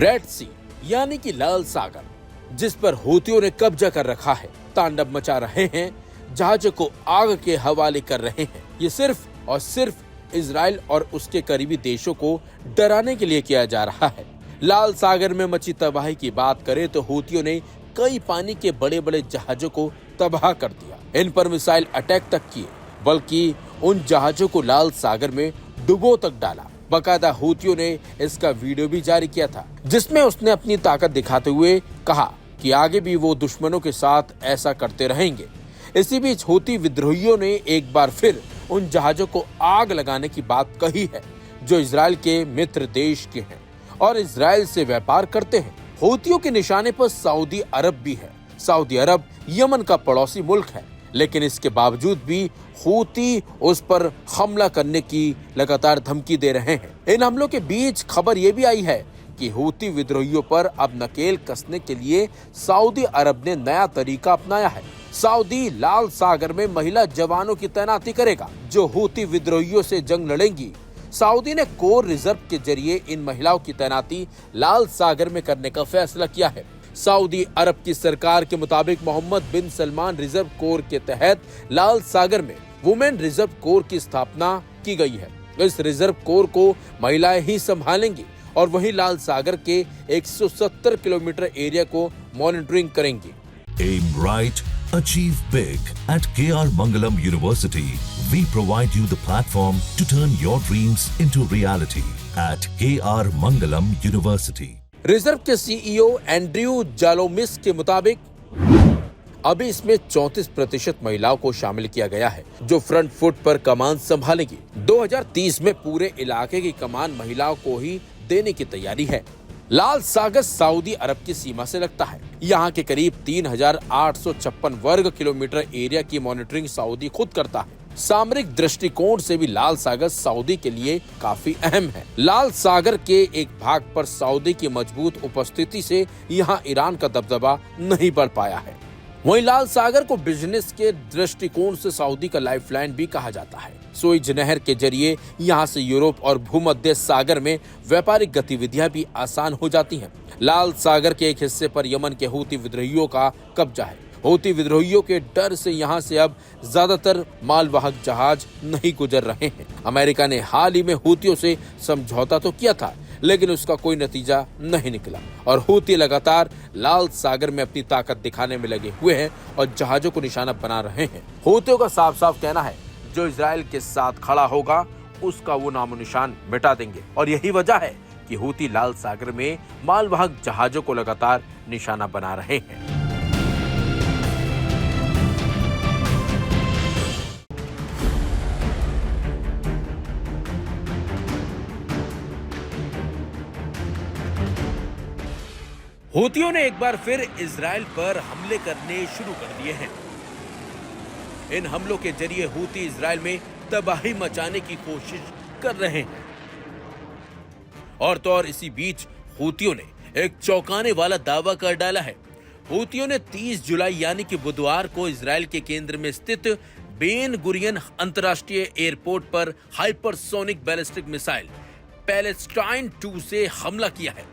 Red सी यानी कि लाल सागर, जिस पर हूतियों ने कब्जा कर रखा है, तांडव मचा रहे हैं, जहाजों को आग के हवाले कर रहे हैं। ये सिर्फ और सिर्फ इजराइल और उसके करीबी देशों को डराने के लिए किया जा रहा है। लाल सागर में मची तबाही की बात करें तो हूतियों ने कई पानी के बड़े बड़े जहाजों को तबाह कर दिया। इन पर मिसाइल अटैक तक किए, बल्कि उन जहाजों को लाल सागर में डुबो तक डाला। बकायदा हूतियों ने इसका वीडियो भी जारी किया था, जिसमें उसने अपनी ताकत दिखाते हुए कहा कि आगे भी वो दुश्मनों के साथ ऐसा करते रहेंगे। इसी बीच हूती विद्रोहियों ने एक बार फिर उन जहाजों को आग लगाने की बात कही है जो इजराइल के मित्र देश के हैं और इजराइल से व्यापार करते हैं। हूतियों के निशाने पर सऊदी अरब भी है। सऊदी अरब यमन का पड़ोसी मुल्क है, लेकिन इसके बावजूद भी हूती उस पर हमला करने की लगातार धमकी दे रहे हैं। इन हमलों के बीच खबर ये भी आई है कि हूती विद्रोहियों पर अब नकेल कसने के लिए सऊदी अरब ने नया तरीका अपनाया है। सऊदी लाल सागर में महिला जवानों की तैनाती करेगा जो हूती विद्रोहियों से जंग लड़ेंगी। सऊदी ने कोर रिजर्व के जरिए इन महिलाओं की तैनाती लाल सागर में करने का फैसला किया है। सऊदी अरब की सरकार के मुताबिक मोहम्मद बिन सलमान रिजर्व कोर के तहत लाल सागर में वुमेन रिजर्व कोर की स्थापना की गई है। इस रिजर्व कोर को महिलाएं ही संभालेंगी और वहीं लाल सागर के 170 किलोमीटर एरिया को मॉनिटरिंग करेंगी। Aim right, achieve big. At KR Mangalam University, we provide you the platform to turn your dreams into reality. At KR Mangalam University. Reserve के सीईओ एंड्रयू जालोमिस के मुताबिक अभी इसमें 34% महिलाओं को शामिल किया गया है जो फ्रंट फुट पर कमान संभालेगी। 2030 में पूरे इलाके की कमान महिलाओं को ही देने की तैयारी है। लाल सागर सऊदी अरब की सीमा से लगता है। यहाँ के करीब 3,856 वर्ग किलोमीटर एरिया की मॉनिटरिंग सऊदी खुद करता है। सामरिक दृष्टिकोण से भी लाल सागर सऊदी के लिए काफी अहम है। लाल सागर के एक भाग पर सऊदी की मजबूत उपस्थिति से यहाँ ईरान का दबदबा नहीं बढ़ पाया है। वहीं लाल सागर को बिजनेस के दृष्टिकोण से सऊदी का लाइफलाइन भी कहा जाता है। सुएज नहर के जरिए यहाँ से यूरोप और भूमध्य सागर में व्यापारिक गतिविधियां भी आसान हो जाती हैं। लाल सागर के एक हिस्से पर यमन के हूती विद्रोहियों का कब्जा है। हूती विद्रोहियों के डर से यहाँ से अब ज्यादातर मालवाहक जहाज नहीं गुजर रहे हैं। अमेरिका ने हाल ही में हूतियों से समझौता तो किया था, लेकिन उसका कोई नतीजा नहीं निकला और हूती लगातार लाल सागर में अपनी ताकत दिखाने में लगे हुए हैं और जहाजों को निशाना बना रहे हैं। हूतियों का साफ साफ कहना है जो इजराइल के साथ खड़ा होगा उसका वो नामो निशान मिटा देंगे और यही वजह है कि हूती लाल सागर में मालवाहक जहाजों को लगातार निशाना बना रहे हैं। हूतियों ने एक बार फिर इजराइल पर हमले करने शुरू कर दिए हैं। इन हमलों के जरिए हूती इजराइल में तबाही मचाने की कोशिश कर रहे हैं। और तो और इसी बीच हूतियों ने एक चौंकाने वाला दावा कर डाला है। हूतियों ने 30 जुलाई यानी कि बुधवार को इजराइल के केंद्र में स्थित बेन गुरियन अंतर्राष्ट्रीय एयरपोर्ट पर हाइपरसोनिक बैलिस्टिक मिसाइल पैलेस्टाइन 2 से हमला किया है।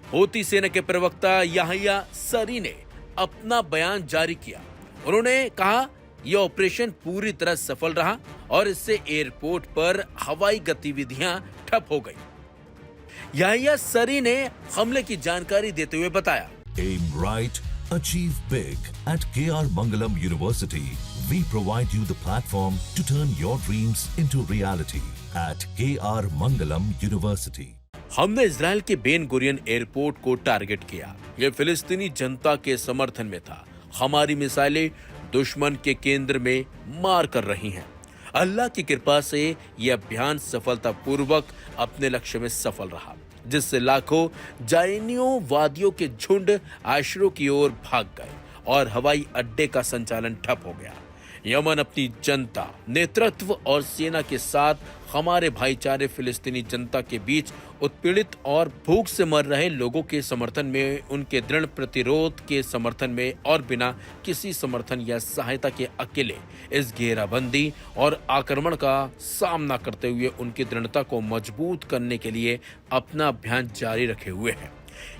हूती सेना के प्रवक्ता याहिया सरी ने अपना बयान जारी किया। उन्होंने कहा यह ऑपरेशन पूरी तरह सफल रहा और इससे एयरपोर्ट पर हवाई गतिविधियां ठप हो गई। याहिया सरी ने हमले की जानकारी देते हुए बताया, Aim right, achieve big. At KR Mangalam University, we provide you the platform to turn your dreams into reality. At KR Mangalam University. हमने इजराइल के बेन गुरियन एयरपोर्ट को टारगेट किया। यह फिलिस्तीनी जनता के समर्थन में था। हमारी मिसाइलें दुश्मन के केंद्र में मार कर रही हैं। अल्लाह की कृपा से यह अभियान सफलतापूर्वक अपने लक्ष्य में सफल रहा, जिससे लाखों जायनियों के झुंड आशरों की ओर भाग गए और हवाई अड्डे का संचालन ठप हो गया। यमन अपनी जनता, नेतृत्व और सेना के साथ हमारे भाईचारे फिलिस्तीनी जनता के बीच उत्पीड़ित और भूख से मर रहे लोगों के समर्थन में, उनके दृढ़ प्रतिरोध के समर्थन में और बिना किसी समर्थन या सहायता के अकेले इस घेराबंदी और आक्रमण का सामना करते हुए उनकी दृढ़ता को मजबूत करने के लिए अपना अभियान जारी रखे हुए हैं।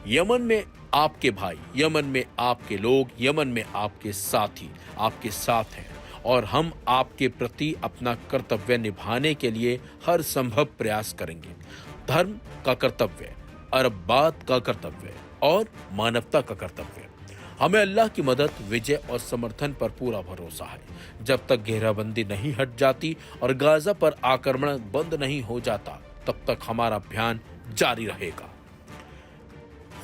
यमन में आपके भाई, यमन में आपके लोग, यमन में आपके साथी आपके साथ हैं और हम आपके प्रति अपना कर्तव्य निभाने के लिए हर संभव प्रयास करेंगे। धर्म का कर्तव्य, अरबबात का कर्तव्य और मानवता का कर्तव्य। हमें अल्लाह की मदद, विजय और समर्थन पर पूरा भरोसा है। जब तक घेराबंदी नहीं हट जाती और गाजा पर आक्रमण बंद नहीं हो जाता, तब तक हमारा अभियान जारी रहेगा।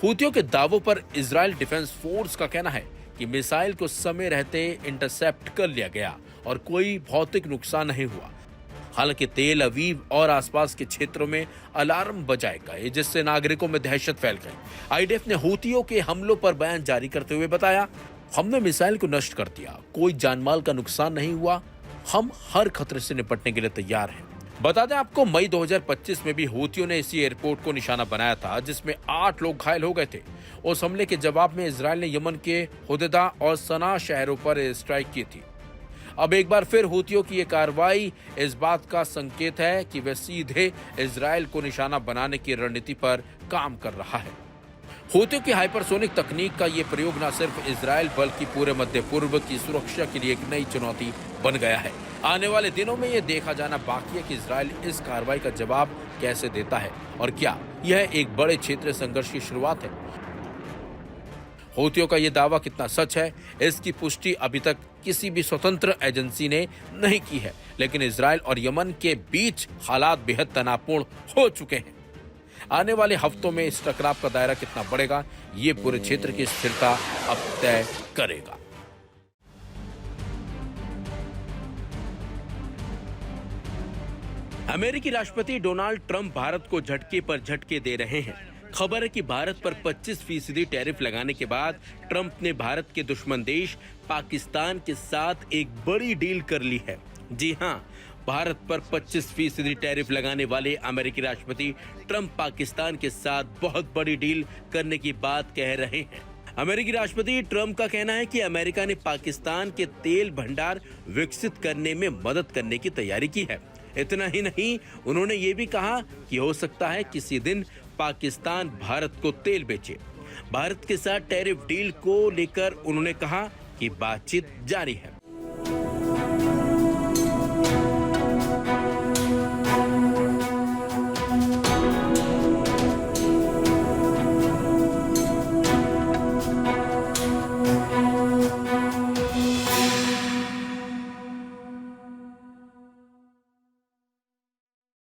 हूतियों के दावों पर इजराइल डिफेंस फोर्स का कहना है कि मिसाइल को समय रहते इंटरसेप्ट कर लिया गया और कोई भौतिक नुकसान नहीं हुआ। हालांकि तेल अवीव और आसपास के क्षेत्रों में अलार्म बजाए गए, जिससे नागरिकों में दहशत फैल गई। आईडीएफ ने हूतियों के हमलों पर बयान जारी करते हुए बताया, हमने मिसाइल को नष्ट कर दिया, कोई जानमाल का नुकसान नहीं हुआ, हम हर खतरे से निपटने के लिए तैयार हैं। बता दें आपको, मई 2025 में भी हूतियों ने इसी एयरपोर्ट को निशाना बनाया था, जिसमें 8 लोग घायल हो गए थे। उस हमले के जवाब में इजराइल ने यमन के हुदैदा और सना शहरों पर एयर स्ट्राइक की थी। अब एक बार फिर हूतियों की ये कार्रवाई इस बात का संकेत है कि वे सीधे इजराइल को निशाना बनाने की रणनीति पर काम कर रहा है। हूतियों की हाइपरसोनिक तकनीक का ये प्रयोग न सिर्फ इजराइल बल्कि पूरे मध्य पूर्व की सुरक्षा के लिए एक नई चुनौती बन गया है। आने वाले दिनों में यह देखा जाना बाकी है कि इजराइल इस कार्रवाई का जवाब कैसे देता है और क्या यह एक बड़े क्षेत्रीय संघर्ष की शुरुआत है। हूतियों का यह दावा कितना सच है, इसकी पुष्टि अभी तक किसी भी स्वतंत्र एजेंसी ने नहीं की है, लेकिन इजराइल और यमन के बीच हालात बेहद तनावपूर्ण हो चुके हैं। आने वाले हफ्तों में इस टकराव का दायरा कितना बढ़ेगा, ये पूरे क्षेत्र की स्थिरता अब तय करेगा। अमेरिकी राष्ट्रपति डोनाल्ड ट्रंप भारत को झटके पर झटके दे रहे हैं। खबर है कि भारत पर 25% टैरिफ लगाने के बाद ट्रंप ने भारत के दुश्मन देश पाकिस्तान के साथ एक बड़ी डील कर ली है। जी हां, भारत पर 25% टैरिफ लगाने वाले अमेरिकी राष्ट्रपति ट्रंप पाकिस्तान के साथ बहुत बड़ी डील करने की बात कह रहे हैं। अमेरिकी राष्ट्रपति ट्रंप का कहना है कि अमेरिका ने पाकिस्तान के तेल भंडार विकसित करने में मदद करने की तैयारी की है। इतना ही नहीं, उन्होंने ये भी कहा कि हो सकता है किसी दिन पाकिस्तान भारत को तेल बेचे। भारत के साथ टैरिफ डील को लेकर उन्होंने कहा कि बातचीत जारी है।